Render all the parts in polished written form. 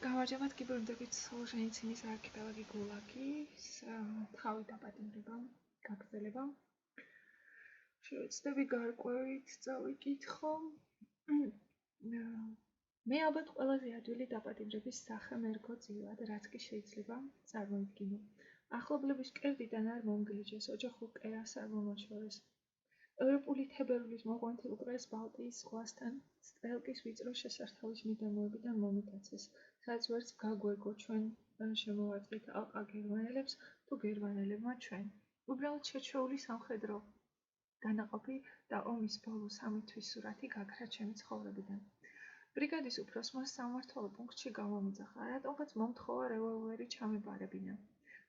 გამარჯობა, კიბერნეტიკის სოლჟენიცინის არქიპელაგი გულაგის თავი დაპატიმრება, გაგრძელება. შევეცდები გარკვევით წავიკითხო. მე ალბათ ყველაზე ადვილი დაპატიმრების სახე მერქო წილად, რაც კი შეიძლება წარმოიდგინო. ახლობლების კერდიდან არ მომგლიჯეს, ოჯახურ კერას არ მომაშორეს. ევროპული თებერვლის მოყვანილ დღეს ბალტიის ზღვასთან სტრელკის ვიწრო შესართავის მიდამოებიდან მომიტაცეს, სადაც ვერც გაგვეგო ჩვენ შემოვარდნით ალყა გერმანელებს თუ გერმანელებმა ჩვენ. უბრალოდ შეჩვეული სამხედრო დანაყოფი და ომის ბოლო 3 თვის სურათი გაქრა ჩემი ცხოვრებიდან. ბრიგადის უფროსმა სამმართველო პუნქტში გამომიძახა, რატომღაც მომთხოვა რევოლვერი ჩამებარებინა.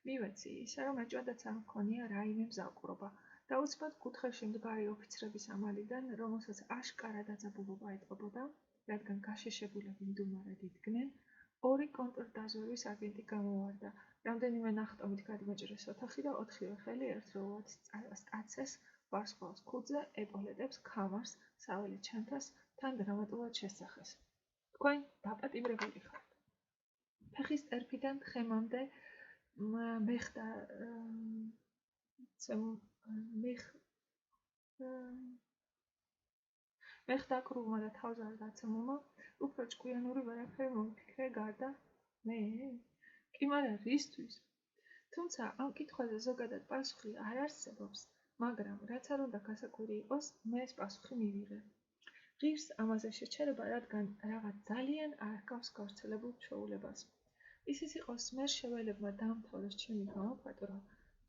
მივეცი, ისე რომ ეჭვადაც არ მქონია რაიმე მზაკვრობა. დაუცბად კუთხეში მდგარი ოფიცრების ამალიდან, რომელსაც აშკარა დაძაბულობა ეტყობოდა, რადგან გაშეშებულები მდუმარედ იდგნენ, 2 კონტრდაზვერვის აგენტი გამოვარდა. რამდენიმე ნახტომით გადმოჭრეს ოთახი და 4-ვე ხელი ერთდროულად სტაცეს, ვარსკვლავს ქუდზე, ეპოლეტებს, ქამარს, საველე ჩანთას, თან დრამატულად შესახეს. თქვენ დაპატიმრებული ხართ. ფეხის ტერფიდან თხემამდე მეხდა მეხდაკრულმა და თავზარდაცემულმა უფრო ჭკვიანური ვერაფერი მომიფიქრე გარდა მე? კი მარა რისთვის? თუმცა ამ კითხვაზე ზოგადად პასუხი არ არსებობს, მაგრამ რაც არ უნდა გასაკვირი იყოს, მე ეს პასუხი მივიღე. ღირს ამაზე შეჩერება, რადგან რაღაც ძალიან არ ჰგავს გავრცელებულ ჩვეულებას. ისიც იყო სმერ შეველებმა დაამთავრეს ჩემი გამოფატვრა,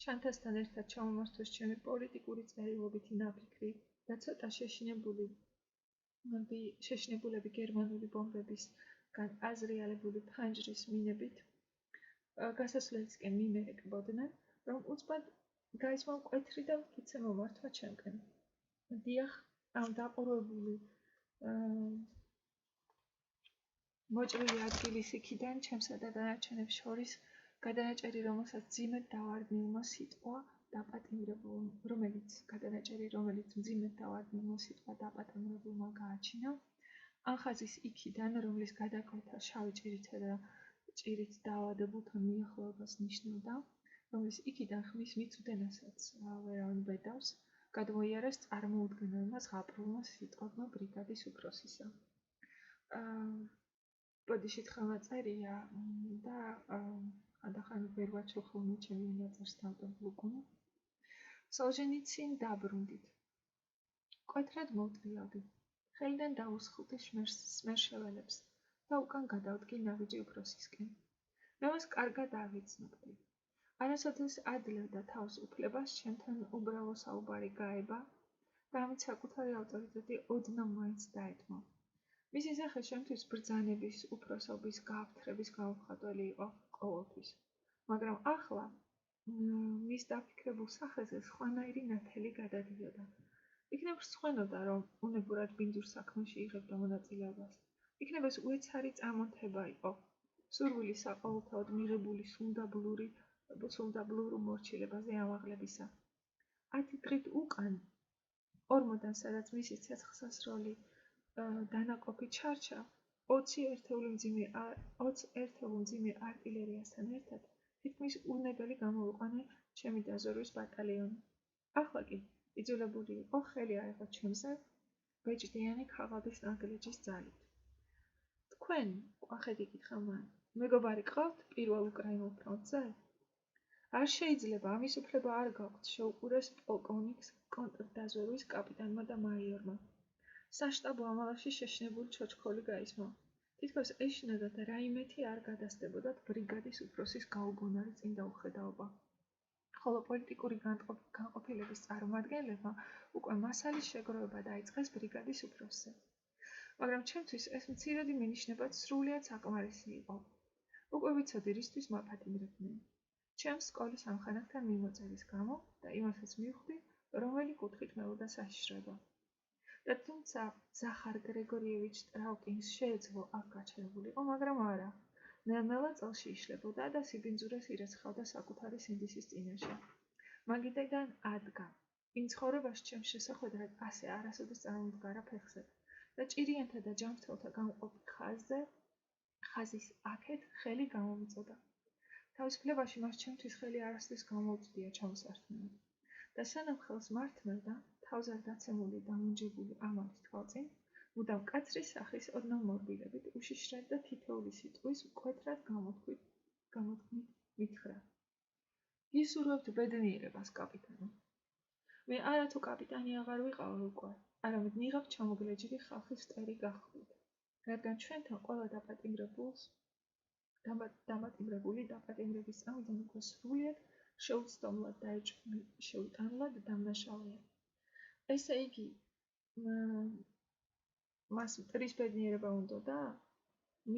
ჩანთასთან ერთად ჩამომართვეს ჩემი პოლიტიკური წერილობითი ნაფიქრი და ცოტა შეშინებულები გერმანული ბომბებისგან აზრიალებული ფანჯრის მინებით გასასვლელისკენ მიმერეკბოდნენ, რომ უცბად გაისმა მკვეთრი და მტკიცე მომართვა ჩემკენ. დიახ, ამ დაყურებული მოჭრილი ადგილის იქიდან ჩემსა და დანარჩენებს შორის გადანაჭერი, რომელსაც მძიმედ დავარდნილმა სიტყვა დაპატიმრებულმა გააჩინა, ან ხაზის იქიდან, რომლის გადაკვეთა შავი ჭირითა და ჭირით დაავადებულთან მიახლოებას ნიშნავდა, რომლის იქიდან ხმის მიწვდენასაც ვერავინ ბედავს, გადმოიარეს წარმოუდგენელმა ზღაპრულმა სიტყვებმა ბრიგადის უფროსისა. ბოდიშით ხელნაწერია და ხანდახან ვერ ვაჩვევ ხოლმე ჩემი ნაწერს დავტობლუგუნ. სოლჟენიცინ დაბრუნდით. მკვეთრად მოვტრიალდი. ხელიდან დაუსხლდი სმერშეველებს და უკან გადავდგი ნაბიჯი უფროსისკენ. მე მას კარგად ავიცნობდი. არასოდეს ადლებდა თავს უფლებას ჩემთან უბრალო საუბარი გაება და ამით საკუთარი ავტორიტეტი ოდნავ მაინც დაეთმო. მისი სახე შემთთვის ბრძანების, უფროსობის, გააფთრების გამომხატველი იყო ყოველთვის. მაგრამ ახლა მის დაფიქრებულ სახეზე სხვანაირი ნათელი გადადიოდა. იქნებ სვენოდა, რომ უნებურად ბინძურ საქმეში იღებდა მონაწილეობას. იქნებ ეს უეცარი წარმონთება იყო, სურვილი საყოველთაოდ მიღებული სულდაბლურ მორჩილებაზე ამაღლებისა. 10 დღით უკან, ორმოდან სადაც მისი ცეცხლსასროლი დანაყოფი ჩარჩა, 20 ერთეული მძიმე არტილერიასთან ერთად თითქმის უნებელი გამოვიყვანე ჩემი დაზვერვის ბატალიონი. ახლა კი იძულებული იყო ხელი აიღო ჩემზე ბეჭდიანი ქაღალდის ნაგლეჯის ძალით. თქვენ, ყვახედი კითხა მან, მეგობარი გყავთ პირველ უკრაინულ ფრონტზე? არ შეიძლება, ამის უფლება არ გაქვთ, შეუყურეს პოლკოვნიკს კონტრდაზვერვის კაპიტანმა და მაიორმა. საშტაბო ამალაში შეშინებული ჩოჩქოლი გაისმა. თითქოს ეშინოდა და რაიმეთი არ გადასდებოდათ ბრიგადის უფროსის გაუგონარი წინდაუხედაობა. ხოლო პოლიტიკური განყოფილების წარმომადგენლებმა უკვე მასალის შეგროვება დაიწყეს ბრიგადის უფროსზე. მაგრამ ჩემთვის ეს მცირედი მინიშნებაც სრულიად საკმარისი იყო. უკვე ვიცოდი, რისთვის მაპატიმრებდნენ. ჩემს სკოლის ამხანაგთან მიმოწერის გამო და იმასაც მივხვდი, რომელი კუთხით მელოდა საშიშრება. და თუმცა ზახარ გრიგორიევიჩ ტრაუკინს შეეძლო აქ გაჩერებულიყო, მაგრამ არა. ნელ-ნელა წელში იშლებოდა და სიბინძურეს ირეცხავდა საკუთარი სინდისის წინაშე. მაგიდიდან ადგა. იმ ცხოვრებაში ჩემს შესახვედრად ასე არასოდეს წარმომდგარა ფეხზე და ჭირიანთა და ჯანმრთელთა გამყოფი ხაზის აქეთ ხელი გამომიწოდა. თავისუფლებაში მას ჩემთვის ხელი არასდროს გამოუწვდია ჩამოსართმევად. და სანამ ხელს მართმევდა, თავზე დაცემული დამუნჯებული ამალის თვალწინ, მუდამ კაცრის სახის ოდნავ მორბილებით უშიშრად და თითოეული სიტყვის მკვეთრად გამოთქმით მითხრა: გისურვებთ ბედნიერებას, კაპიტანო. მე არათუ კაპიტანი აღარ ვიყავ უკვე, არამედ ნიღაბ ჩამოგლეჯილი ხალხის მტერი გახლდით, რადგან ჩვენთან ყველა დამატიმრებული დაპატიმრების წამიდან უკვე სრულიად შეუტანლად დამნაშავეა. ესე იგი, მას მტრის ბედნიერება უნდოდა?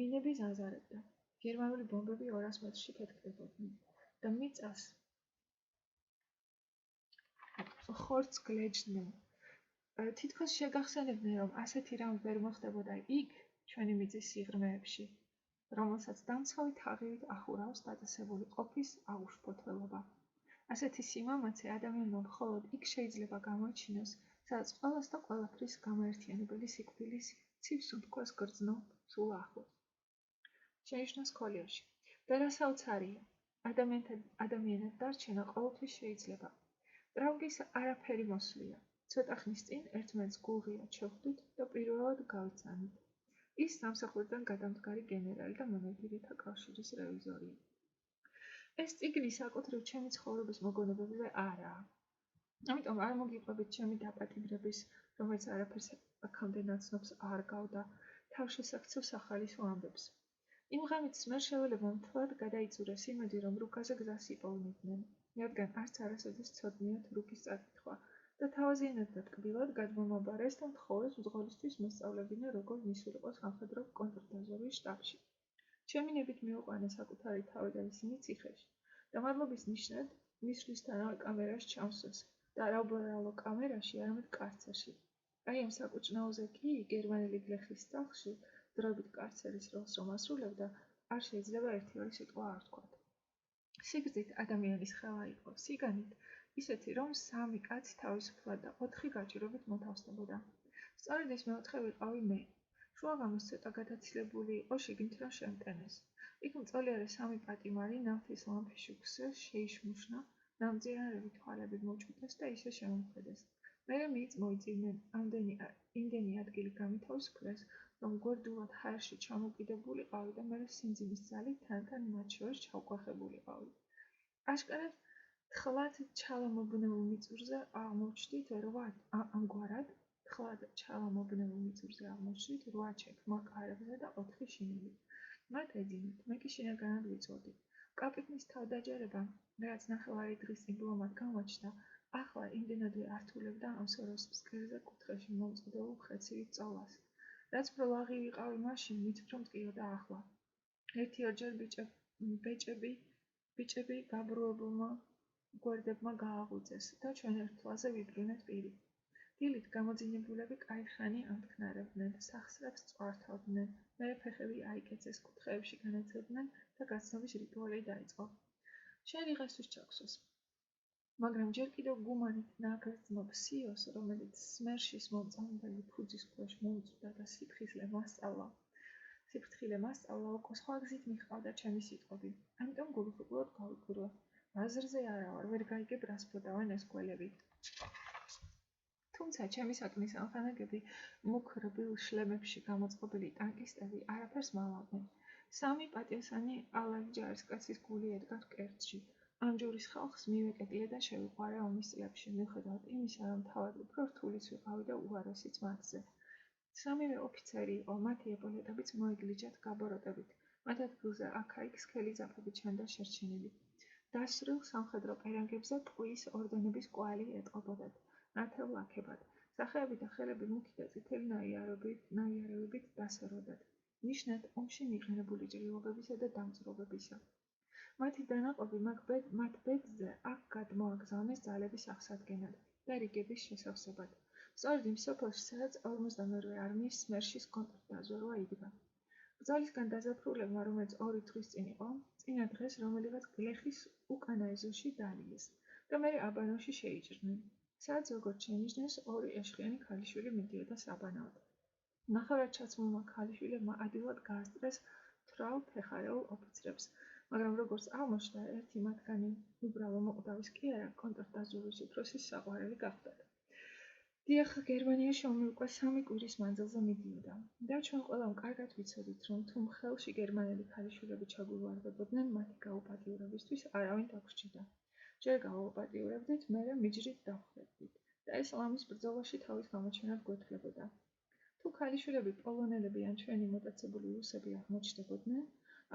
მინები ზაზარებდა. გერმანული ბომბები 200 მეტრში ფეთქდებოდნენ და მიწას ხორცს გლეჯდნენ. თითქოს შეგახსენებდნენ, რომ ასეთი რამ ვერ მოხდებოდა იქ, ჩვენი მიწის სიღრმეებში, რომელსაც დამცავი თაღივით ახურავს დაწესებული ყოფის აუშფოთველობა. ასეთი სიმამაცე ადამიანმა მხოლოდ იქ შეიძლება გამოიჩინოს, სადაც ყველას და ყველაფრის გამაერთიანებელი სიკვდილის ცივ-სუნთქვას გრძნო სულ ახლოს. შენიშნა სკოლიაში. და რასაც არია, ადამიანად დარჩენა ყოველთვის შეიძლება. ტრაუგის არაფერი მოსვლია. ცოტა ხნის წინ ერთმანეთს გულღიად შევხვდით და პირველად გავიცანით. ის სამსახურიდან გადამდგარი გენერალი და მონადირეთა კავშირის რევიზორია. ეს წიგნი საკუთრივ ჩემი ცხოვრების მოგონებებზე არაა. ამიტომ არ მოგიყვებით ჩემი დაპატიმრების, რომელიც არაფერს აქამდე ნაცნობს არ გავდა, თავშესაქცევ სახალისო ამბებს. იმ ღამით სმერშეველებმა მთლად გადაიწურეს იმედი, რომ რუკაზე გზას იპოვნებდნენ, რადგან არც არასოდეს ცოდნიათ რუკის წაკითხვა და თავაზიანად და ტკბილად გადმომაბარეს და მთხოვეს მძღოლისთვის მოსწავლებინა, როგორ მისულიყო სამხედრო კონტრდაზვერვის შტაბში. ჩემი ნებით მიიყვანეს საკუთარი თავი და ისინი ციხეში. და მადლობის ნიშნად მისვლისთანავე კამერაში ჩამსვეს და არა უბრალო კამერაში, არამედ კარცერში. აი ამ საკუჭნაოზე კი, გერმანელი გლეხის სახლში, დროებით კარცერის როლს რომ ასრულებდა, არ შეიძლება ერთი-ორი სიტყვა არ ვთქვათ. სიგრძით ადამიანის ხელა იყო, სიგანით ისეთი, რომ 3 კაცი თავისუფლად და 4 გაჭირობით მოთავსდებოდა. სწორედ ეს მეოთხე ვიყავი მე. შუაღამოს ცოტა გადაცილებული იყო, შიგნით რომ შემტენეს. იქ მწოლიარე 3 პატიმარი ნავთის ლამპის შუქს შეიშმუშნა, ნამძირანები თვალები მოჭუდეს და ისე შემომხედეს. მერე მიწ მოიწივნენ, იმდენი ადგილი გამითავისუფლეს, რომ გვერდულად ჰაერში ჩამოკიდებულიყავი და მერე სინძიმის ძალით თან მათ შორის ჩავკვახებულიყავი. აშკარად თხლად ჩალამობნეულ მიწურზე აღმოჩნდით 8 ჩექმა კარებზე და 4 შინელი. მათ ეძინათ, მე კი შინაგანად ვიწვევდი. კაპიტნის თავდაჯერებამ, რაც ნახევარი დღის წინ ბლომად გამოჩნდა, ახლა იმდენადვე ართულებდა ამ სოროს ფსკერზე კუთხეში მომწოდებულ მხეცივით წოლას. რაც უფრო ლაღი ვიყავი მაშინ, მით უფრო მტკიოდა ახლა. ერთი-ორჯერ ბიჭები გაბრუებულმა გვერდებმა გააღვიძეს და ჩვენ ერთ თვალზე ვიბრუნეთ პირით. დილით გამოძინებულები კაიხანი ამთქნარებდნენ, სახსრებს წვართავდნენ, მერე ფეხები აიკეცეს, კუთხეებში განაძღებდნენ და გაცნობის რიტუალი დაიწყო. შენ იღესთვის ჩაგვსვეს. მაგრამ ჯერ კიდევ გუმანით ნაგრძნობ სიოს, რომელიც სმერშის მომწამებელი ფუძის ქვეშ მომწვდა და სიფრთხილე მასწავლა, უკვე სხვა გზით მიჰყავდა ჩემი სიტყვები. ამიტომ გულუხუყლოდ გავიკვირვე. აზრზე არა ვარ, ვერ გაიგებ რას ფლობავენ ეს გველები. თუმცა ჩემი საქმის ამხანაგები მუქ რბილ შლემებში გამოწყობილი ტანკისტები არაფერს მალავდნენ. 3 პატიოსანი ალაი ჯარისკაცის გული ედგა მკერდში. ამ ჯურის ხალხს მივეკედლე და შევიყვარე ომის წლებში, მიუხედავად იმისა, რომ თავად უფრო რთულიც ვიყავი და უარესიც მათზე. 3-ვე ოფიცერი იყო, მათი ეპოლეტებიც მოეგლიჯათ გაბოროტებით. მათ ადგილზე აქა-იქ სქელი ძაფები ჩანდა შერჩენილი. დასრილ სამხედრო პერანგებზე ტყვიის ორდენების კვალი ეტყობოდათ, ნათელ ლაქებად. სახეები და ხელები მუქი და წითელი ნაიარევებით დასეროდათ. ნიშნად ომში მიყენებული ჭრილობებისა და დამწვრობებისა. მათი დანაყოფი მათ ბედზე აქ გადმოაგზავნეს ძალების აღსადგენად და რიგების შესავსებად. სწორედ იმ სოფელში, სადაც 52-ვე არმიის სმერშის კონტრდაზვერვა იდგა. ბრძოლისგან დაზაფხულებმა, რომელიც 2 თვის წინ იყო, წინა დღეს რომელიღაც გლეხის უკანა ეზოში დალიეს და მერე აბანოში შეიჭრნენ, სადაც როგორც შენიშნეს, 2 ეშხიანი ქალიშვილი მიდიოდა საბანაოდ. ნახევრად ჩაცმულმა ქალიშვილებმა ადვილად გაასწრეს თვრალ ფეხარეულ ოფიცრებს, მაგრამ როგორც აღმოჩნდა, ერთი მათგანი უბრალო მოკვდავის კი არა, კონტრდაზვერვის უფროსის საყვარელი გახლდათ. დიახ, გერმანიაში ომი უკვე 3 კვირის მანძილზე მიდიოდა და ჩვენ ყველამ კარგად ვიცოდით, რომ თუ ხელში გერმანელი ქალიშვილები ჩაგვივარდებოდნენ მათი გაუპატიურებისთვის არავინ დაგვრჩება. ჯერ გავაუპატიურებდით, მერე მიჯრით დავხვდებით და ეს ლამის ბრძოლაში თავის გამოჩენად გვეთვლებოდა. თუ ქალიშვილები პოლონელები ან ჩვენი მოტაცებული რუსები აღმოჩნდებოდნენ,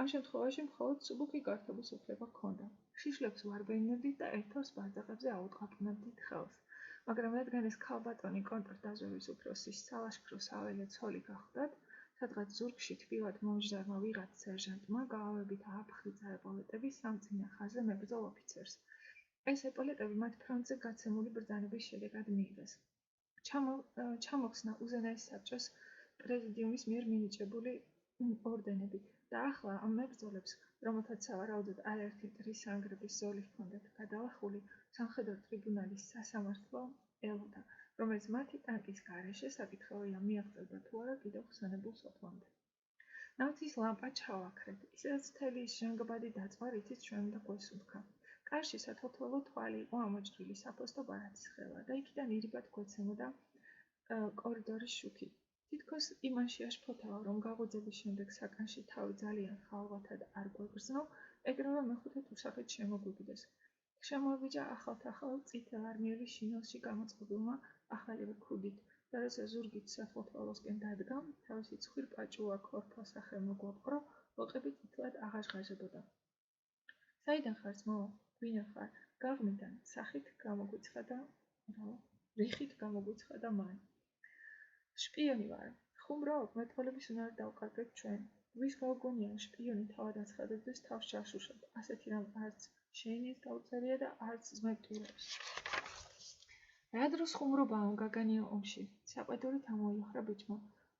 ამ შემთხვევაში მხოლოდ სუბუქი გართობის უფლება ჰქონდა. შიშლებს ვარბენებდით და ერთ-ორ ბარდაკებზე აუტყაპუნებდით ხელს. მაგრამ რადგან ეს ქალბატონი კონტრდაზვერვის უფროსის სალაშქრო საველე ცოლი გახლდათ, სადღაც ზურგში თბილად მომჟდარმა ვიღაც სერჟანტმა გაავებით ააფხიზა ეპოლეტები სამწინა ხაზზე მებრძოლ ოფიცერს. ეს ეპოლეტები მათ ფრონტზე გაცემული ბრძანების შედეგად მიიღეს. ჩამოხსნა უზენაეს საბჭოს პრეზიდიუმის მიერ მინიჭებული ორდენები და ახლა ამ მებრძოლებს, რომელთაც სავარაუდოდ არაერთი მტრისანგრების ზოლი ჰქონდათ გადალახული, სამხედრო ტრიბუნალის სასამართლო ელოდა, რომელიც მათი ტანკის გარეშე საკითხავია მიაღწევდა თუ არა კიდევ ხსენებულ სოფლამდე. ნავთის ლამპა ჩავაქრეთ, ისედაც მთელი ის ჟანგბადი დაწვა, რითიც ჩვენ უნდა გვესუნთქა. კარში სათვალთვალო თვალი იყო ამოჭრილი საფოსტო ბარათის ხელა და იქიდან ირიბად გვეცემოდა კორიდორის შუქი. თითქოს იმანში აშფოთავა, რომ გაღვიძების შემდეგ საკანში თავი ძალიან ხალვათად არ გვეგრძნო, ეგრევე მეხუთე უსახით შემოგვიგდეს. შემოებიჯა ახალ წითელარმიელი შინელში გამოწყობილმა ახალივე ქუდით და როცა ზურგით სათვალთვალოსკენ დადგა, თავისი ცხვირპაჭუა ქორფა სახე მოგვაპყრო, ლოყები წითლად აღაშღაჟებოდა. საიდან ხარ ძმაო? ვინა ხარ? გაღმიდან, სახით რიხით გამოგვიცხადა მან. შპიონი ვარ. ხუმრობ, მეტყოლების უნარ დავკარგეთ ჩვენ. ვის გავგონია შპიონი თავად აცხადებდეს თავს ჩაშუშად. ასეთი რამ არც შეინიც დაუწერია და არც ზმეტყურებს. რა დროს ხუმრობაა გაგანია ომში? საყვედურით ამოიახრა ბიჭმა.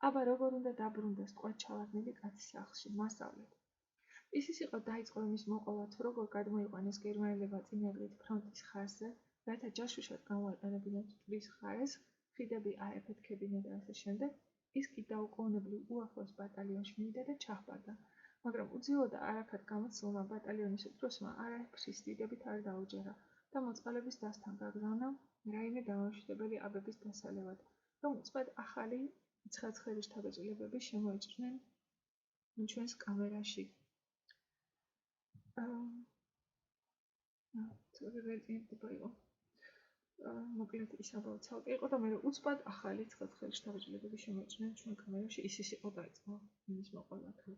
აბა როგორ უნდა დაბრუნდეს ტყვედ ჩავარდნილი კაცის სახლში, მასწავლეთ. ისიც იყო დაიწყო იმის მოყოლა, თუ როგორ გადმოიყვანეს გერმანელებმა წინაგრით ფრონტის ხაზზე, რათა ჯაშუშად გამოეყენებინათ მტრის ხარეს, ხიდები აეფეთქებინა და ასე შემდეგ, ის კი დაუყოვნებლივ უახლოს ბატალიონში მივიდა და ჩაჰბარდა, მაგრამ უძილო და არაფრად გამოცდილმა ბატალიონის უფროსმა არაფრის დიდებით არ დაუჯერა და მოწყალების დასთან გაგზავნა რაიმე დამამშვიდებელი აბების დასალევად, რომ უწყად ახალი ცხელ შთაბეჭდილებები შემოეჭრნენ ჩვენს კამერაში. მოკლედ ის ამბავი ცალკე იყო და მე უცბად ახალი ცხელ შთაბეჭდილებები შემოეჭრნენ ჩვენ კამერაში, ის იყო დაიწყო იმის მოყოლა თუ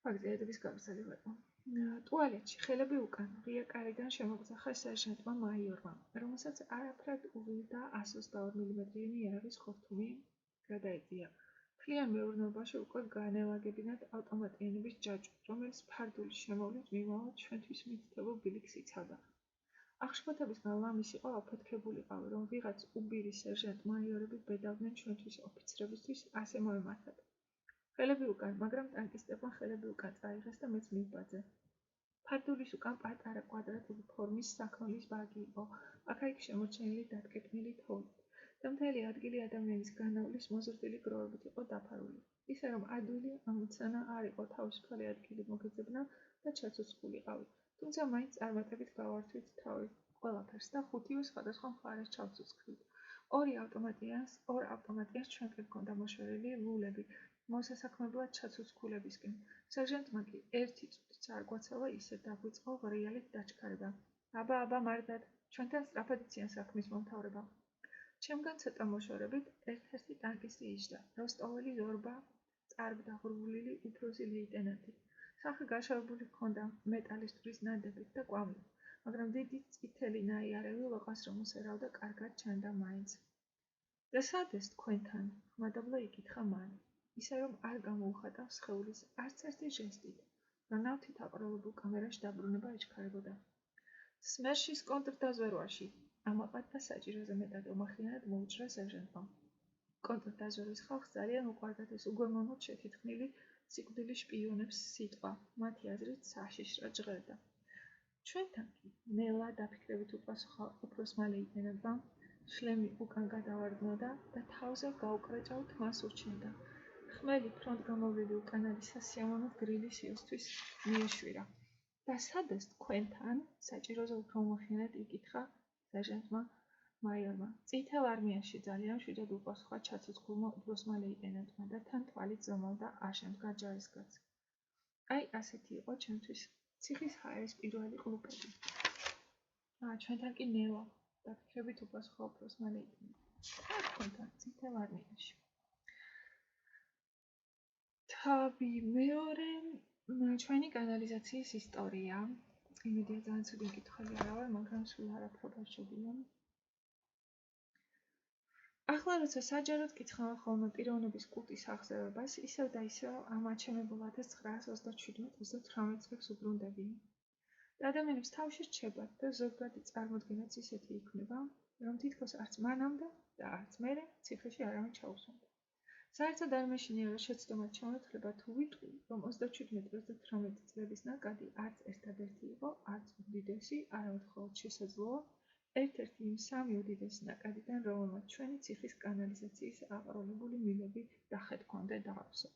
ფაქტიების გაგრძელება იყო. ტუალეტში ხელები უკან ღია კარიდან შემოგძახა სერჟანტმა მაიორმა, რომელსაც არაფრად უღირდა 122 მმ-იანი იარაღის ხორთუმი გადაეწია. მთლიან მეურნეობაში უკვე განელაგებინათ ავტომატიანების ჯაჭვი, რომელიც ფარდული შემოვლით მიმავალ ჩვენთვის მითითებულ ბილიკს იცავდა. აღშფოთებისგან ლამის იყო აფეთქებულიყავი, რომ ვიღაც უბირი სერჟანტ-მაიორები ბედავდნენ ჩვენთვის ოფიცრებისთვის ასე მოემართათ. ხელები უკან, მაგრამ ტანკისტებმა ხელები უკან წაიღეს და მეც მივბაძე. ფარდულის უკან პატარა კვადრატული ფორმის საქონლის ბაგი იყო, აქა-იქ შემორჩენილი დატკეპნილი თოვლით და მთელი ადგილი ადამიანის განავლის მოზრდილი გროვებით იყო დაფარული. ისე რომ ადვილი ამოცანა არ იყო თავისუფალი ადგილი მოგეძებნა და ჩაცოცხლულიყავი, თუმცა მაინც წარმატებით გავართვით თავი ყველაფერს და ხუთივე სხვადასხვა მხარეს ჩავცოცხლით. ორ ავტომატიანს ჩვენკენ ჰქონდა მოშორილი ლულები, მოსასაქმებლად ჩაცოცხლებისკენ. სერჟანტმა კი ერთი წუთიც არ გვაცავა ისე დაგვიწყო ღრიალით დაჩქარება. აბა მარტად, ჩვენთან სწრაფად იციან საქმის მომთავრება. ჩემგან ცოტა მოშორებით ერთ-ერთი ტანკისტი იჯდა, როსტოველი ზორბა წარბდა ღრუბლილი უფროსი ლეიტენანტი. სახე გაშავებული ჰქონდა მეტალისტრის ნადებით და კვამლით, მაგრამ დიდი წითელი ნაიარევი ლოყას რომ უსერავდა კარგად ჩანდა მაინც. და სად ეს თქვენთან? ხმადაბლა იკითხა მან, ისე რომ არ გამოუხატა სხეულის არც ერთი ჟესტით, რომ ნავთით აყროლებულ კამერაში დაბრუნება ეჩქარებოდა. სმერშის კონტრდაზვერვაში ამაყად და საჭიროზე მეტად ომახიანად მოუჭრა სერჟანტმა. კონტრდაზვერვის ხალხს ძალიან უყვარდათ ეს უგემოვნოდ შეთითხნილი სიკვდილი შპიონებს სიტყვა, მათი აზრით საშიშრად ჟღერდა. ჩვენთან კი ნელა დაფიქრებით უპასუხა უფროსმა ლეიტენანტმა, შლემი უკან გადავარდნოდა და თავზე გაუკრეჭავთ მას ურჩენდა. ხმელი ფრონტგამოვლილი უკანალი სასიამოვნოდ გრილი სიოსთვის მიეშვირა. და სადაც თქვენთან, საჭიროზე უფრო უმოხიანედ იკითხა სერჟანტმა მაიორმა. წითელ არმიაში ძალიან მშვიდად უყვარს სხვა ჩაცოცხლულმა უფროსმა ლეიტენანტმა და თან თვალით ზომავდა არ შემდგარ ჯარისკაცს. აი, ასეთი იყო ჩემთვის ციხის ჰაერის პირველი ყლუპები. ჩვენთან კი ნელა და ფიქრებით უყვარს სხვა უფროსმა ლეიტენანტმა. თქვენთან წითელ არმიაში. თავი მეორე ჩვენი კანალიზაციის ისტორია. იმედია ძალიან ცუდი მკითხველი არა ვარ, მაგრამ სულ არაფრობა შეგვიძლია. ახლა როცა საჯაროდ კითხავ ხოლმე პიროვნების კულტის აღზევებას, ისევ და ისევ ამ აჩემებულ 1917-38 წლებს უბრუნდები. და ადამიანებს თავში რჩებათ და ზოგადი წარმოდგენაც ისეთი იქნება, რომ თითქოს არც მანამდე და არც მერე ციხეში არავინ ჩაუსვამდა. საერთოდ არ მეშინია შეცდომად ჩამოთვლება თუ ვიტყვი, რომ 37-38 წლების ნაკადი არც ერთადერთი იყო, არც უდიდესი, არამედ მხოლოდ შესაძლოა, ერთ-ერთი იმ სამი უდიდესი ნაკადიდან, რომელმაც ჩვენი ციხის კანალიზაციის აყროლებული მილები დახეთქონდე დააქვსო.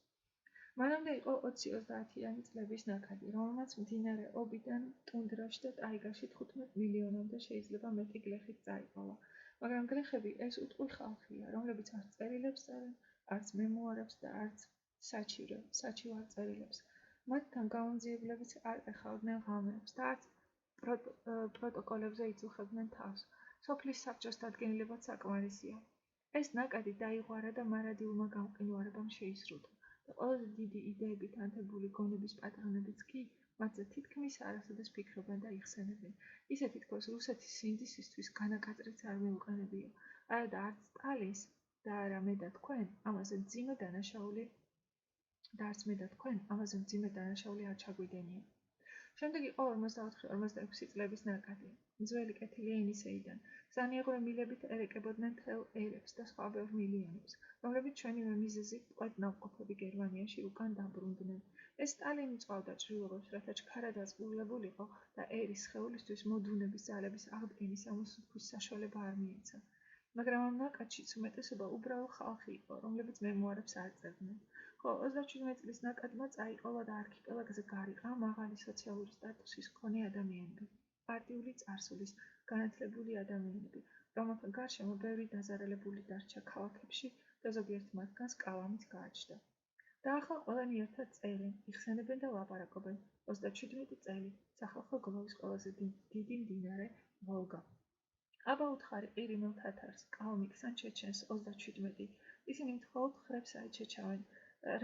მანამდე იყო 20-30-იანი წლების ნაკადი, რომელმაც მდინარე ობიდან ტუნდრაში და ტაიგაში 15 მილიონამდე შეიძლება მეტი გლეხით წაიყოლა, მაგრამ გლეხები ეს უტყვი ხალხია, რომლებიც არც წერილებს წერენ, არც მემუარებს და არც საჩივარ წერილებს. მათთან გამომძიებლებიც არ ეხავდნენ ღამეებს და არც პროტოკოლებზე იწუხებდნენ თავს. სოფლის საბჭოს დადგენილებაც საკმარისია. ეს ნაკადი დაიღვარა და მარადიულმა გამყინვარებამ შეისრულა და ყველაზე დიდი იდეებით ანთებული გონების პატრონებიც კი მათზე თითქმის არასოდეს ფიქრობენ და იხსენებენ. ისე თითქოს რუსეთის სინდისისთვის განაკაწრიც არ მიუყენებია. და არც სტალინს და არა მე და თქვენ ამაზე მძიმე დანაშაული არ ჩაგვიდენია. შემდეგ იყო 44-46 წლების ნაკადი. ძველი კეთილი ენისეიდან. ზანიაღვრე მილებით ერეკებოდნენ მთელ ერებს და სხვა ბევრ მილიონებს, რომლებიც ჩვენივე მიზეზით ტყვედ ნავყოფები გერმანიაში უკან დაბრუნდნენ. ეს სტალინი წვავდა ჭრილობას, რათა ჩქარა დაწყვილებულიყო და ერის სხეულისთვის მოდუნების ძალების აღდგენის ამოსუქვის საშუალება არ მიეცა. მაგრამ ამ ნაკადშიც უმეტესობა უბრალო ხალხი იყო, რომლებიც მემუარებს არ წერდნენ. ხო, 37 წლის ნაკადმა წაიყოლა და არქიპელაგზე გარიყა მაღალი სოციალური სტატუსის მქონე ადამიანები, პარტიული წარსულის განათლებული ადამიანები, რომელთა გარშემო ბევრი დაზარალებული დარჩა ქალაქებში და ზოგიერთ მათგანს კალამიც გააჩნდა. და ახლა ყველანი ერთად წერენ, იხსენებენ და ლაპარაკობენ. 37 წელი, სახალხო გლოვის ყველაზე დიდი მდინარე ვოლგა. აბა უთხარი ყირიმელ თათარს, კალმიკს ან ჩეჩენს 37. ისინი მხოლოდ ხრებს აიჩეჩავენ.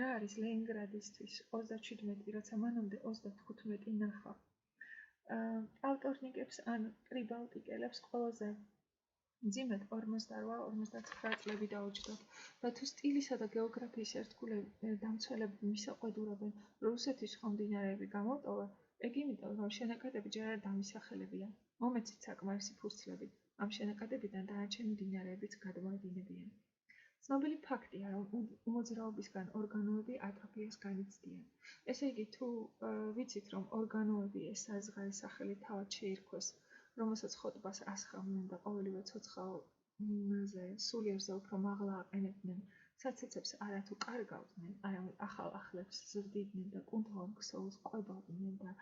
რა არის ლენინგრადისთვის 37, როცა მანამდე 35 ნახა. ავტორნიკებს ან პრიბალტიკელებს ყველაზე მძიმედ 48-49 წლები დაუჯდოთ და თუ სტილისა და გეოგრაფიის ერთგულები დამცველები მისაყვედურებენ რუსეთის სხვა მდინარეები გამოტოვა, ეგ იმიტომ, რომ შენაკადები ჯერ არ დამისახელებია. მომეცით საკმარისი ფურცლებით, ამ შენაკადებიდან დანარჩენი მდინარეებიც გადმოედინებიან. ცნობილი ფაქტია, რომ უმოძრაობისგან ორგანოები ატროფიას განიცდიან. ესე იგი, თუ ვიცით, რომ ორგანოები ეს საზღარი სახელი თავად შეირქვეს, რომელსაც ხოტბას ასხამდნენ და ყოველივე ცოცხალზე სულიერზე უფრო მაღლა აყენებდნენ, საცეცებს არათუ კარგავდნენ, არამედ ახალ ახლებს ზრდიდნენ და კუნთოვან ქსოვილს ყვებავდნენ და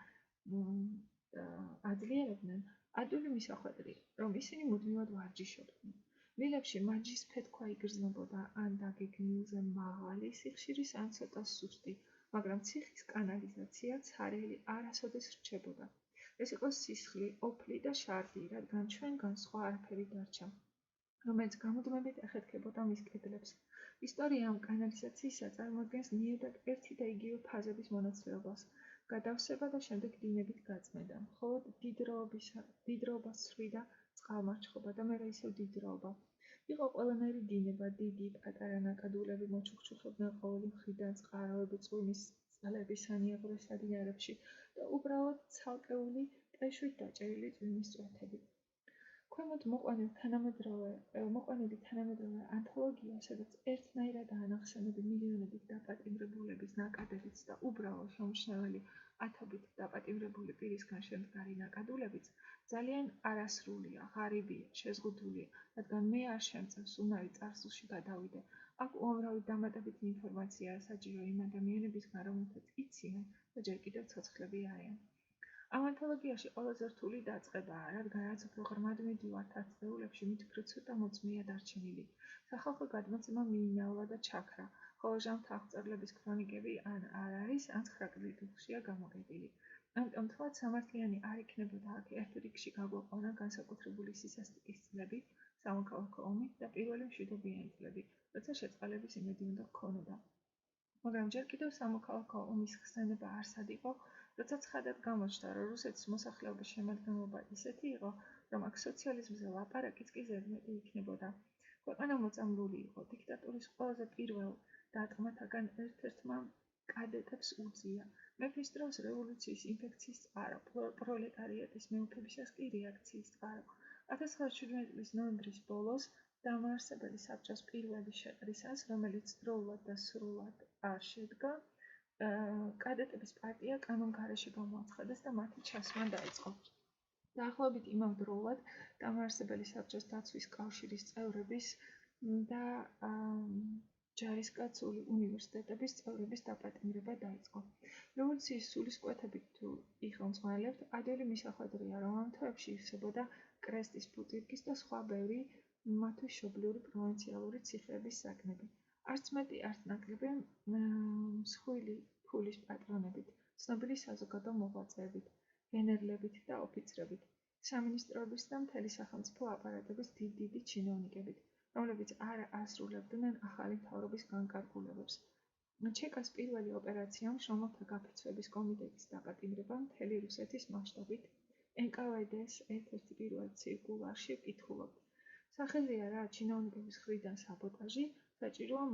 აძლიერებდნენ, ადვილი მისახვედრია, რომ ისინი მუდმივად ვარჯიშობდნენ. მილებში მაჯის ფეთქვა იგრძნობოდა ან დაგეგმილზე მაღალი სიხშირის ან ცოტა სუსტი, მაგრამ ციხის კანალიზაცია ცარიელი არასოდეს რჩებოდა. ეს იყო სისხლი, ოფლი და შარდი, რადგან ჩვენგან სხვა არაფერი დარჩა, რომელიც გამუდმებით ეხეთქებოდა მის კედლებს. ისტორია ამ კანალიზაციისა წარმოადგენს ნიადაგ ერთი და იგივე ფაზების მონაცვლეობას, გადავსება და შემდეგ დინებით გაწმენდა, მხოლოდ დიდროობა სვლიდა წყალმარჩხობა და მერე ისევ დიდროობა. იყო ყველანაირი დინება, დიდი, პატარა ნაკადულები მოჩუქჩუხებდნენ ყოველი მხრიდან, წყაროები წვიმის წყლები სანიაღვრე სადინარებში და უბრალოდ ცალკეული ტეშვით დაჭერილი წვიმის წვეთები. ქვემოთ მოყვანილი თანამედროვე ანთოლოგია, სადაც ერთნაირად ანახსენები მილიონობით დაპატიმრებულების ნაკადებიც და უბრალო შემჩნეველი ათობით დაპატიმრებული პირისგან შემდგარი ნაკადულებიც, ძალიან არასრულია, ღარიბია, შეზღუდულია, რადგან მე არ შემწევს უნარი წარსულში გადავიდე, აქ უამრავი დამატებითი ინფორმაციაა საჭირო იმ ადამიანებისგან, რომელთაც იციან და ჯერ კიდევ ცოცხლები არიან. ამ ანთოლოგიაში ყველაზე რთული დაწყებაა, რადგან რაც უფრო ღრმად მიდივართ ათწლეულებში, მით უფრო ცოტა მოწმეა დარჩენილი. სახალხო გადმოცემა მიინაულა და ჩაქრა, ხოლო ჟამთ აღწერლების ქრონიკები ან არ არის, ან 9 კრიტიკშია გამოყიდილი. ამიტომ თქვათ სამართლიანი არ იქნებოდა აქ ერთ რიგში გაგვაყვანა განსაკუთრებული სისასტიკის წლები, სამოქალაქო ომი და პირველი მშვიდობიანი წლები, როცა შეწყალების იმედი უნდა ჰქონოდა. მაგრამ ჯერ კიდევ სამოქალაქო ომის ხსენება არსად იყო, როცა ცხადად გამოჩნდა, რომ რუსეთის მოსახლეობის შემადგენლობა ისეთი იყო, რომ აქ სოციალიზმზე ლაპარაკიც კი ზედმეტი იქნებოდა. ქვეყანა მოწამლული იყო, დიქტატურის ყველაზე პირველ დატყვმათაგან ერთ-ერთმა კადეტებს უძია. მეფის დროს რევოლუციის ინფექციის წყარო, პროლეტარიატის მეუფებისას კი რეაქციის წყარო. 1917 წლის ნოემბრის ბოლოს დამაარსებელი საბჭოს პირველი შეყრისას, რომელიც დროულად და სრულად არ შედგა, კადეტების პარტია კანონგარეში გამოაცხადეს და მათი ჩასმა დაიწყო. დაახლოებით იმავდროულად დამაარსებელი საბჭოს დაცვის კავშირის წევრების და ჯარისკაცული უნივერსიტეტების წევრების დაპატიმრება დაიწყო. რევოლუციის სულისკვეთებით თუ იხელმძღვანელებთ, ადვილი მისახვედრია, რომ ამ თვეებში ივსებოდა კრესტის, ბუტირკის და სხვა ბევრი მათთვის მშობლიური პროვინციალური ციხეების საგნები. არც მეტი, არც ნაკლები მსხვილი ფულის პატრონებით, ცნობილი საზოგადო მოღვაწეებით, გენერლებით და ოფიცრებით, სამინისტროების და მთელი სახელმწიფო აპარატების დიდი ჩინოვნიკებით, რომლებიც არ ასრულებდნენ ახალი მთავრობის განკარგულებებს. ჩეკას პირველი ოპერაცია მშრომელთა გაფიცვების კომიტეტის დაპატიმრება მთელი რუსეთის მასშტაბით NKVD-ს ერთ-ერთი პირველ ცირკულარში ვკითხულობთ. სახელზეა რა ჩინოვნიკების მხრიდან საბოტაჟი, საჭიროა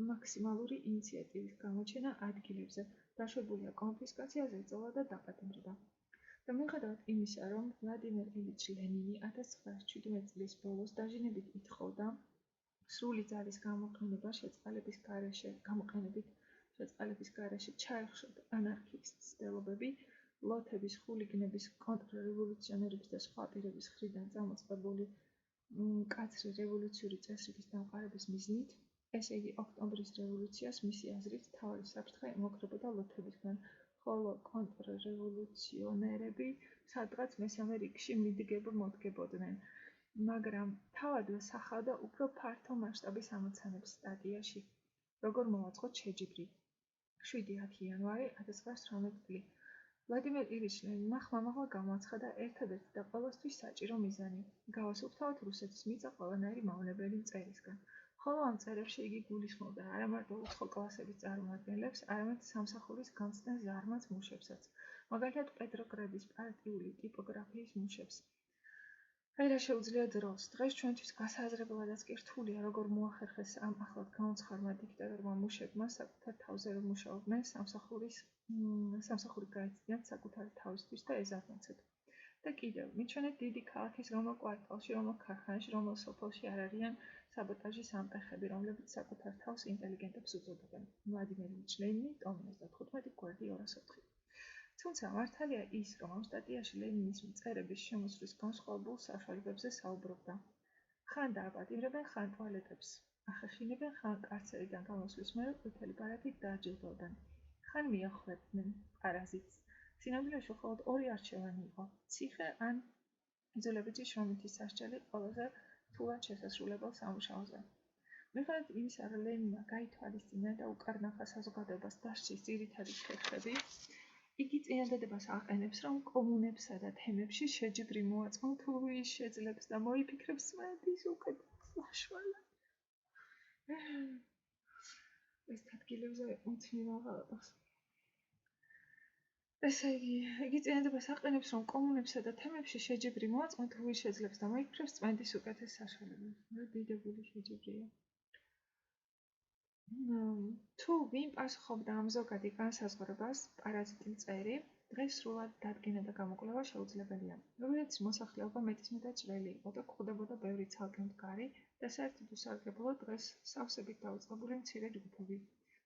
მაქსიმალური ინიციატივის გამოჩენა ადგილებზე, დაშვებულია კონფისკაცია, ზეწოლა და დაპატიმრება. და მიუხედავად იმისა, რომ ვლადიმერ ილიჩ ლენინი 1917 წლის ბოლოს დაჟინებით ითხოვდა სრული ძალის გამოყენებით შეწყალების გარეშე ჩაეხშოთ ანარქიის ცდილობები, ლოთების, ხულიგნების, კონტრრევოლუციონერების და სხვა პირების მხრიდან წამოწყებული მკაცრი რევოლუციური წესრიგის დამყარების მიზნით, ესე იგი ოქტომბრის რევოლუციას მისი აზრით მთავარი საფრთხე ემუქრებოდა ლოთებისგან, ხოლო კონტრრევოლუციონერები სადღაც მესამე რიგში მიდგებ-მოდგებოდნენ, მაგრამ თავადვე სახავდა უფრო ფართო მასშტაბის ამოცანებს სტატიაში. როგორ მოვაწყოთ შეჯიბრი. 7-10 იანვარი 1918 წელი. ვლადიმერ ილიჩ ლენინმა ხმამაღლა გამოაცხადა ერთადერთი და ყველასთვის საჭირო მიზანი. გავასუფთავოთ რუსეთის მიწა ყველანაირი მავნებელი მწერისგან. ხოლო ამ წერებში იგი გულისხმობდა არა მარტო უცხო კლასების წარმომადგენლებს, არამედ სამსახურის განცდა ზარმაც მუშებსაც, მაგალითად პეტროგრადის პარტიული ტიპოგრაფიის მუშებს. აი რა შეუძლია დროს. დღეს ჩვენთვის გასააზრებელადაც კი რთულია, როგორ მოახერხეს ამ ახლად გაუცხარმა დიქტატორმა მუშებმა საკუთარ თავზე რომ მუშაობდნენ სამსახური გაეცდიათ საკუთარი თავისთვის და ეზარდნოცეთ. და კიდევ, მიჩვენეთ დიდი ქალაქის რომელ კვარტალში, რომელ ქარხანაში, რომელ სოფელში არ არიან საბოტაჟის ამპეხები, რომლებიც საკუთარ თავს ინტელიგენტებს უწოდებენ. ვლადიმერ ილიჩ ლენინი, ტომ 95 გვერდი 204. თუმცა მართალია ის, რომ ამ სტატიაში ლენინის მწერების შემოსვლის განსხვავებულ საშუალებებზე საუბრობდა. ხან დააპატიმრებენ, ხან ტუალეტებს ახეხინებენ, ხან კარცერიდან გამოსვლის მერე ყვითელი ბარათით დააჯილდოვებენ, ხან მიახვეწდნენ პარაზიტს. სინამდვილეში მხოლოდ ორი არჩევანი იყო: ციხე ან იძულებითი შრომითი სასჯელი ყველაზე რთულად შესასრულებელ სამუშაოზე. მიუხედავად იმისა, რომ ლენინმა გაითვალისწინა და უკარნახა საზოგადოებას დასჯის ძირითადი ქერხები, იგი წინადადებას აყენებს, რომ კომუნებსა და თემებში შეჯიბრი მოაწყონ თუ ის შეძლებს და მოიფიქრებს სმენდის უკეთეს საშუალებას. ეს ადგილებზე მუდმივ აღალებას. ესე იგი წინადადებას აყენებს, რომ კომუნებსა და თემებში შეჯიბრი მოაწყონ თუ ის შეძლებს და მოიფიქრებს სმენდის უკეთეს საშუალებას. დიდებული შეჯიბრია. თუ ვინ პასუხობდა ამ ზოგადი განსაზღვრებას, პარაზიტი მწერი, დღეს სრულად დადგენა და გამოკვლევა შეუძლებელია. რუსეთის მოსახლეობა მეტისმეტად ჭრელი იყო და გვხვდებოდა ბევრი ცალკე მდგარი და საერთოდ უსარგებლო დღეს სავსებით დაუწყებული მცირე ჯგუფები.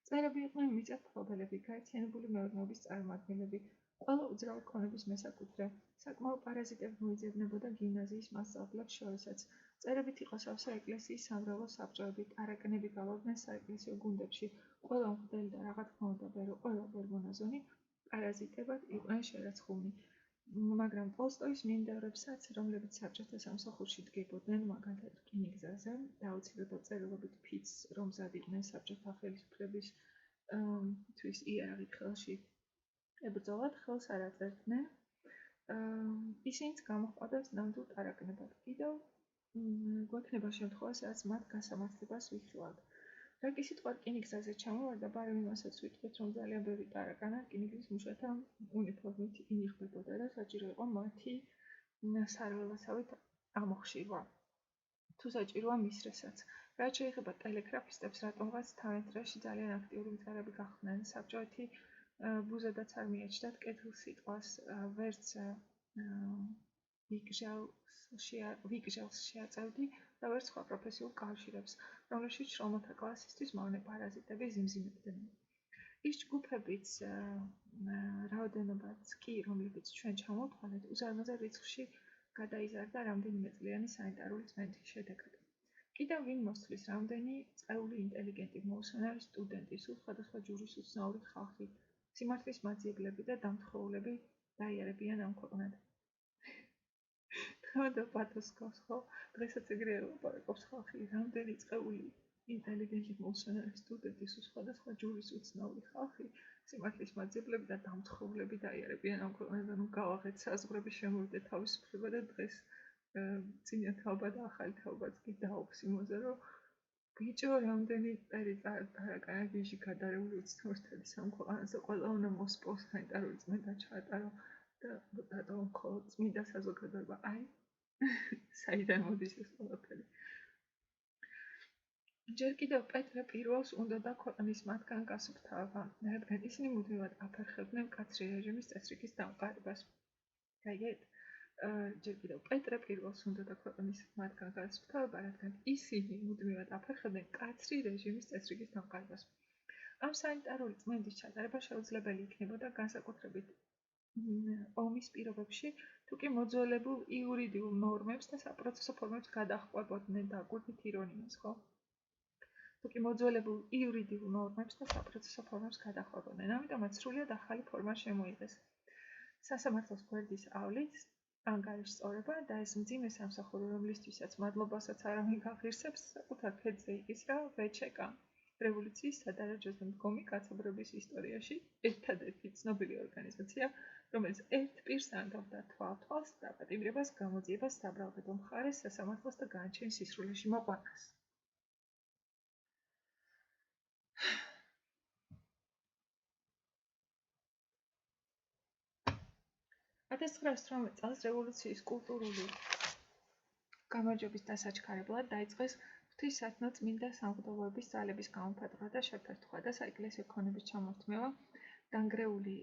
მწერები იყვნენ მიწათმფლობელები, გაერთიანებული მეურნეობის წარმომადგენლები, ყველა უძრავი ქონების მესაკუთრე, საკმაო პარაზიტები მოიძებნებოდა გიმნაზიის მასწავლებლებს შორისაც. მწერებით იყო სავსე ეკლესიის სამრევლო საბჭოები, ტარაკნები გალავდნენ საეკლესიო გუნდებში, ყველა მღვდელი და რა თქმა უნდა ყველა ბერმონაზონი პარაზიტებად იყვნენ შერაცხულნი. მაგრამ ტოლსტოის მიმდევრებსაც, რომლებიც საბჭოთა სამსახურში დგებოდნენ, მაგალითად რკინიგზაზე და აუცილებლად წერილობით ფიცს, რომ მზად იყვნენ საბჭოთა ხელისუფლების თვის იარაღით ხელში ებრძოლათ, ხელს არ აწერდნენ. ისინიც გამოჰყავდათ ნამდვილ ტარაკნებად. კიდევ გვექნება შემთხვევა, სადაც მათ გასამართლებას ვიხილავთ. რა კი სიტყვა რკინიგზაზე ჩამოვარდა, ბარემ იმასაც ვიტყვით, რომ ძალიან ბევრი ტარაკანა რკინიგზის მუშათა უნიფორმით ინიღბებოდა და საჭირო იყო მათი სარველასავით ამოხშირვა. თუ საჭიროა მისრესაც. რაც შეეხება ტელეგრაფისტებს, რატომღაც თავიანთ დროში ძალიან აქტიური მწერები გახდნენ. საბჭოეთი ბუზადაც არ მიაჩნდათ კეთილსიტყვას, ვერც ვიგჟელს შეაწევდი და ვერც სხვა პროფესიულ კავშირებს, რომელშიც შრომათა კლასისთვის მავნე პარაზიტები ზიმზიმებდნენ. ის ჯგუფებიც, რაოდენობაც კი, რომლებიც ჩვენ ჩამოვთვალეთ, უზარმაზარ რიცხვში გადაიზარდა რამდენიმე წლიანი სანიტარული წმენდის შედეგად. კიდევ ვინ მოსთვლის, რამდენი წეული ინტელიგენტი, მოუსვენარი სტუდენტი, სულ სხვადასხვა ჯურის უცნაური ხალხი, სიმართლის მაძიებლები და დამთხოვლები დაიარებიან ამ ქვეყნად. და პათოს გავს ხო? დღესაც ეგრე ელაპარაკობს ხალხი, რამდენი წეული ინტელიგენტი, მოუსვენარი სტუდენტი, სულ სხვადასხვა ჯურის უცნაური ხალხი, სიმართლის მაძიებლები და დამთხოვლები დაიარებიან ამ ქვეყნად. ანუ გავაღეთ საზღვრები, შემოვიდეთ თავისუფლება და დღეს წინა თაობა და ახალი თაობაც კი დაობს იმაზე, რომ ბიჭო, რამდენი წელი ტარაკანა გიჟი გადარეული უცნაურთადის ამ ქვეყანაზე, ყველა უნდა მოსპოს სანიტარული წმენდა ჩაატარო და დატოვო მხოლოდ წმინდა საზოგადოება. აი, საიდან მოდის ეს ყველაფერი? ჯერ კიდევ პეტრე პირველს უნდოდა ქვეყნის მათგან გასუფთავება, რადგან ისინი მუდმივად აფერხებდნენ მკაცრი რეჟიმის წესრიგის დამყარებას. გაიგეთ? ჯერ კიდევ პეტრე პირველს უნდოდა ქვეყნის მათგან გასუფთავება, რადგან ისინი მუდმივად აფერხებდნენ მკაცრი რეჟიმის წესრიგის დამყარებას. ამ სანიტარული წმენდის ჩატარება შეუძლებელი იქნებოდა განსაკუთრებით ომის პირობებში, თუ კი მოძველებულ იურიდიულ ნორმებს და საპროცესო ფორმებს გადაჰყვებოდნენ და აკვირდით ირონიას, ხო? თუ კი მოძველებულ იურიდიულ ნორმებს და საპროცესო ფორმებს გადაჰყვებოდნენ, ამიტომაც სრულიად ახალი ფორმა შემოიღეს. სასამართლოს გვერდის ავლით ანგარიშწორება და ეს მძიმე სამსახური, რომლისთვისაც მადლობასაც არავინ გაღირსებს, საკუთარ ქედზე იკისრა ვეჩეკა. რევოლუციის სადარაჯოზე მდგომი კაცობრიობის ისტორიაში ერთადერთი ცნობილი ორგანიზაცია, რომელიც ერთ პირს ანგავდა თვალ-თვალს დაპატიმრებას, გამოძიებას, საბრალდებო მხარეს, სასამართლოს და განაჩენის სისრულეში მოყვანას. 1918 წელს რევოლუციის კულტურული გამარჯვების დასაჩქარებლად დაიწყეს ღვთისმსახურებო წმინდა სამღვდელოების ძალების გამოფატვრა და შეფერთხვა და საეკლესიო ქონების ჩამორთმევა, დანგრეული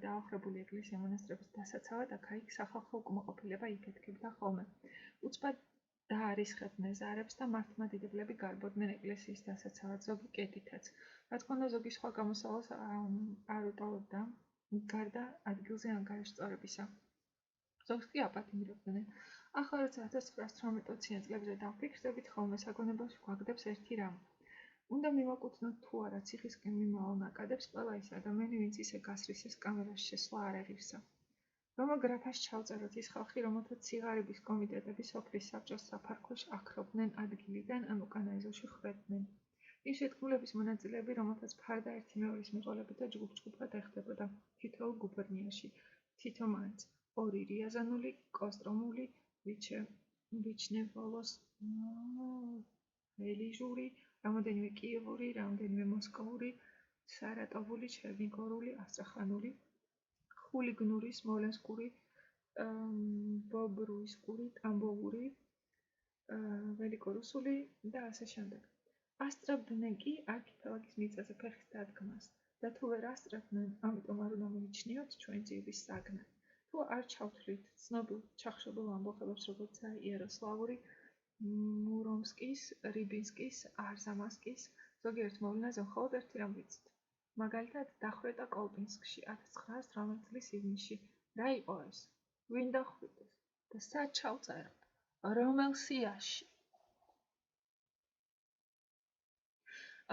და აოხრებული ეკლესია მონასტრების დასაცავად აქ-იქ სახალხო უკმაყოფილება იკეთებდა ხოლმე. უცბად დაარისხებდნენ ზარებს და მართლმადიდებლები გარბოდნენ ეკლესიის დასაცავად, ზოგი კედითაც. რა თქმა უნდა, ზოგი სხვა გამოსავალს არ უტოლებდა გარდა ადგილზე ანგარიშწორებისა. ზოგს კი აპატიმრებდნენ. ახლა როცა 1918 წლებზე დავფიქრდებით, ხოლმე საგონებელში გვაგდებს ერთი რამ. უნდა მივაკუთვნოთ თუ არა ციხისკენ მიმავალ ნაკადებს ყველა ის ადამიანი, ვინც ისე გასრისეს კამერაში შესვლა არ ეღირსა. რომელ გრაფას ჩავწეროთ ის ხალხი, რომელთაც ციღარების კომიტეტები სოფლის საბჭოს საფარქვეშ აქრობდნენ ადგილიდან ან უკანა ეზოში ხვდებდნენ. ის შეთქმულების მონაწილეები, რომელთაც ფარდა ერთი მეორის მიყოლებით და ჯგუფ-ჯგუფად ეხდებოდა თითოეულ გუბერნიაში, თითო მანძ, ორი რიაზანული, კოსტრომული, ვიჩნევოლოს ველიჟური, რამდენიმე კიევური, რამდენიმე მოსკოვური, სარატოვული, ჩერნიგორული, ასტრახანული, ხულიგნური, სმოლენსკური, ბობრუისკური, ტამბოვური, ველიკორუსული და ასე შემდეგ. ასწრებდნენ კი არქიპელაგის მიწაზე ფეხის დადგმას და თუ ვერ ასწრებდნენ, ამიტომ არ უნდა მიიჩნიოთ ჩვენ ძიების საგნად. თუ არ ჩავთვლით ცნობილ ჩახშობილ ამბოხებებს, როგორიცაა იაროსლავური, მურომსკის, რიბინსკის, არზამასკის, ზოგიერთ მოვლენაზე მხოლოდ ერთი რამ ვიცით. მაგალითად, დახვრეტა კოლპინსკში 1918 წლის ივნისში. რა იყო ეს? ვინ დახვრიტეს? და სად ჩავწეროთ? რომელ სიაში?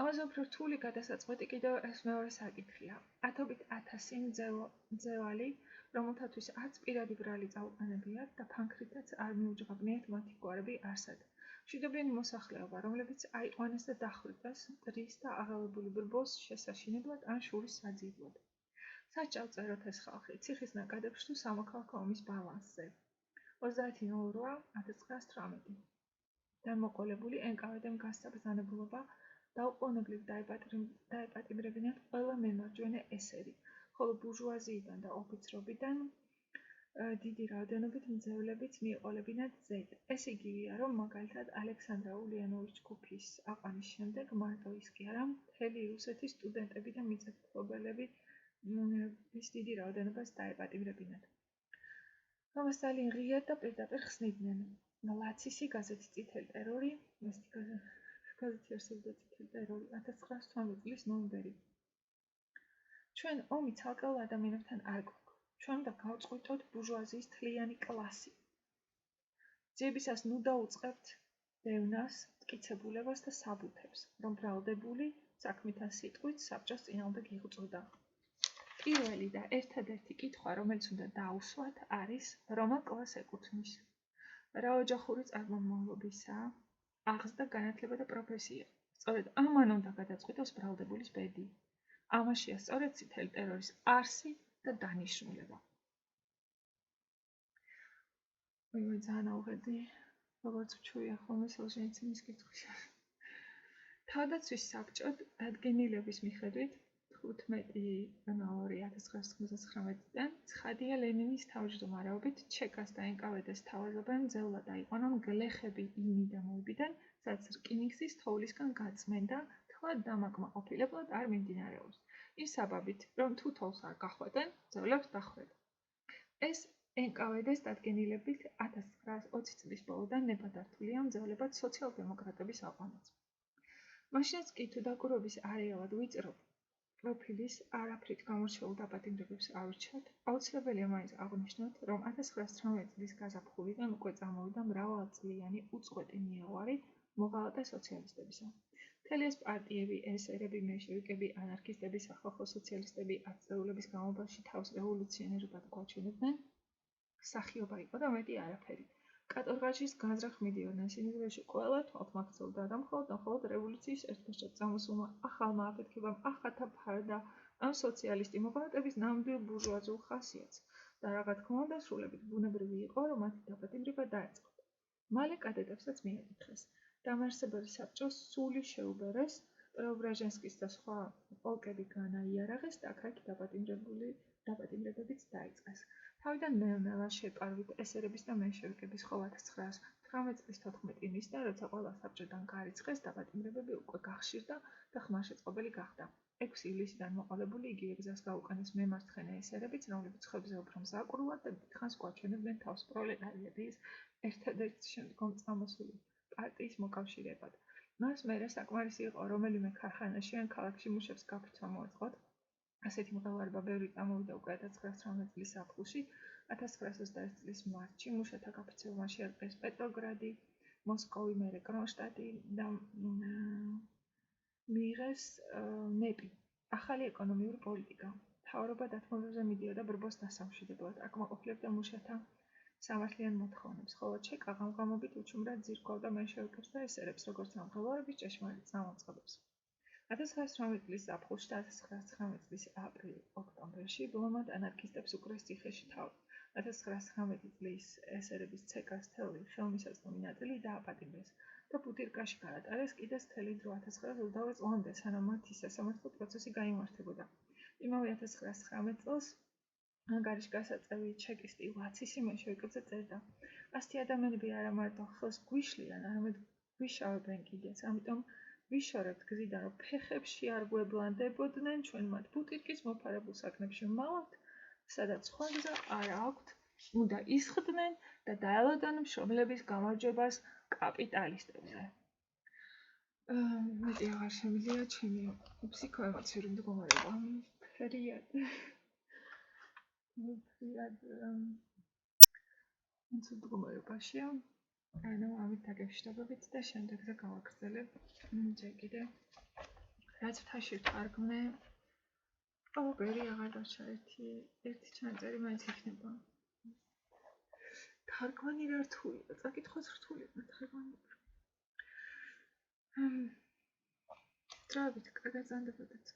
ამაზე უფრო რთული გადასაწყვეტი კიდევ ეს მეორე საკითხია. ათობით ათასი მძევალი, რომელთათვის არც პირადი ბრალი წაუყენებიათ და ფანქრითაც არ მიუჯღაბნიათ მათი გვარები არსად. მშვიდობიანი მოსახლეობა, რომლებიც აიყვანეს და დახვრიტეს, მტრის და აღელებული ბრბოს შესაშინებლად ან შურის საძიებლად. სად ჩავწეროთ ეს ხალხი? ციხის ნაკადებში თუ სამოქალაქო ომის ბალანსზე? 30.08.1918. დამოყოლებული NKVD-მ გასცა ბრძანებულობა დაუყოვნებლივ დაეპატიმრებინათ ყველა მემარჯვენე ესერი, ხოლო ბურჟუაზიიდან და ოფიცრობიდან დიდი რაოდენობით მძევლებიც მიეყოლებინათ ზედ. ეს იგივეა, რომ მაგალითად ალექსანდრა ულიანოვიჩ-კუფის აყვანის შემდეგ მარტო ის კი არა, მთელი რუსეთის სტუდენტები და მიწათმფლობელები ის დიდი რაოდენობას დაეპატიმრებინათ. ამას ძალიან ღიად და პირდაპირ ხსნიდნენ. ლაცისი გაზეთი წითელი ტერორი, გაზეთი არსებობდა წითელი ტერორი, 1918 წლის ნოემბერი. ჩვენ ომი ცალკეულ ადამიანებთან არ გვაქვს. ჩვენ უნდა გავწყვიტოთ ბურჟუაზიის თლიანი კლასი. ძიებისას ნუ დაუწყებთ დევნას, მტკიცებულებას და საბუთებს, რომ ბრალდებული საქმით ან სიტყვით საბჭოს წინააღმდეგ იღვწოდა. პირველი და ერთადერთი კითხვა, რომელიც უნდა დაუსვათ, არის, რომელ კლასს ეკუთვნის. რა ოჯახური წარმომავლობისაა, აღზრდა და განათლება და პროფესია. სწორედ ამან უნდა გადაწყვიტოს ბრალდებულის ბედი. ამაშია სწორედ წითელი ტერორის არსი და დანიშნულება. ძალიან აუღედი, როგორც ვჩვია ხოლმე სოლჟენიცინის კითხვაში. თავდაცვის საბჭოდ დადგენილების მიხედვით 15.02.1999-დან ცხადია ლენინის თავმჯდომარეობით ჩეკას და NKVD-ს თავაზობენ მძევლად აიყვანონ გლეხები იმიდან, სადაც რკინიგზის თოვლისგან გაწმენდა თქვა დამაკმაყოფილებლად არ მიმდინარეობს. იმ საბაბით, რომ თუ თოვლს არ გახვედენ, მძევლებს დახვედენ. ეს NKVD-ს დადგენილებით 1920 წლის ბოლოდან ნებადართულია მძევლებად სოციალ-დემოკრატების აყვანაც. მაშინაც კი თუ დაკვირვების არეალად ვიწრობ პროფილის არაფრით გამორჩეულ დაპატიმრებებს ავირჩიოთ, აუცილებელია მაინც აღვნიშნოთ, რომ 1918 წლის გაზაფხულიდან უკვე წამოვიდა მრავალწლიანი უწყვეტი მიაღვარი მოღალატე სოციალისტებისა. მთელი ეს პარტიები, ესერები, მენშევიკები, ანარქისტები, სახალხო სოციალისტები ათწლეულების განმავლობაში თავს რევოლუციონერებად გვაჩვენებდნენ, სახიობა იყო და მეტი არაფერი. კატორღაშის განზრახ მიდიოდნენ სინამდვილეში ყველა თვალთმაქცეულდა და მხოლოდ რევოლუციის ერთბაშად წამოსულმა ახალმა აფეთქებამ ახათა ფარდა ამ სოციალისტი მოღალატების ნამდვილ ბურჟუაზიულ ხასიათს და რა თქმა უნდა სრულებით ბუნებრივი იყო, რომ მათი დაპატიმრება დაეწყოთ. მალე კადეტებსაც მიაკითხეს. დამაარსებელი საბჭოს სული შეუბერეს, პრეობრაჟენსკის და სხვა პოლკები განაიარაღეს და აქ-აქ დაპატიმრებებიც დაიწყეს. თავიდან ნელ-ნელა შეპარვით ესერების და მენშევიკების ხოლო 1918 წლის 14 ივნისიდან, როცა ყველა საბჭოდან გარიცხეს, დაპატიმრებები უკვე გახშირდა და ხმარშეწყობილი გახდა. 6 ივლისიდან მოყოლებული იგივე გზას გაუყენეს მემარცხენე ესერებიც, რომლებიც ხებზე უფრო მზაკვრულად და დიდხანს გვაჩვენებდნენ თავს პროლეტარიატის ერთადერთი შემდგომ წამოსული პარტიის მოკავშირეებად. მას მერე საკმარისი იყო რომელიმე ქარხანაში ან ქალაქში მუშებს გაფრთხა მოეწყოთ. ასეთი მღელვარება ბევრი წამოვიდა უკვე 1918 წლის აპრილში, 1921 წლის მარტში მუშათა გაფრთხილმა შეერყეს პეტროგრადი, მოსკოვი, მერე კრონშტადტი და მიიღეს ნეპი, ახალი ეკონომიური პოლიტიკა. მთავრობა დათმობებზე მიდიოდა ბრბოს დასამშვიდებლად, აკმაყოფილებდა მუშათა სამართლიან მოთხოვნებს, ხოლო ჩეკა ღამღამობით უჩუმრად ძირქავდა მენშევიკებს და ესერებს, როგორც ამ მღელვარების ჭეშმარიტ წამოწყებებს. 1918 წლის ზაფხულში და 1919 წლის აპრილ-ოქტომბერში ბლომად ანარქისტებს უკრეს ციხეში თავი. 1919 წლის ესერების ცეკას თელი ხელმისაწვდომი ნაწილი დააპატიმრეს და ბუტირკაში გაატარეს კიდეც მთელი დრო 1922 წლამდე, სანამ მათი სასამართლო პროცესი გაიმართებოდა. იმავე 1919 წელს ანგარიშგასაწევი ჩეკისტი ლაცისი მენშევიკებზე წერდა. ასეთი ადამიანები არა მარტო ხელს გვიშლიან, არამედ გვიშავებენ კიდეც, ამიტომ ვიშორებთ გზიდან, რომ ფეხებში არ გვებლანდებოდნენ, ჩვენ მათ ბუტირკის მოფარებულ საკნებში ვმალავთ, სადაც სხვა გზა არ აქვთ, უნდა ისხდნენ და დაელოდონ მშობლების გამარჯვებას კაპიტალისტებზე. მეტი აღარ შემიძლია ჩემი ფსიქოემოციური მდგომარეობა ფრიად მდგომარეობაშია. ანუ ამით დაგეშტობებით და შემდეგზე გავაგრძელებ ჯერ კიდევ რაც მთაში ვთარგმნე ვერი აღარ დარჩა ერთი ჩანაწერი მაინც იქნება. თარგმანი რა რთულია, წაკითხოს რთულია თარგმანი. დროებით კარგად ზანდებოდეთ.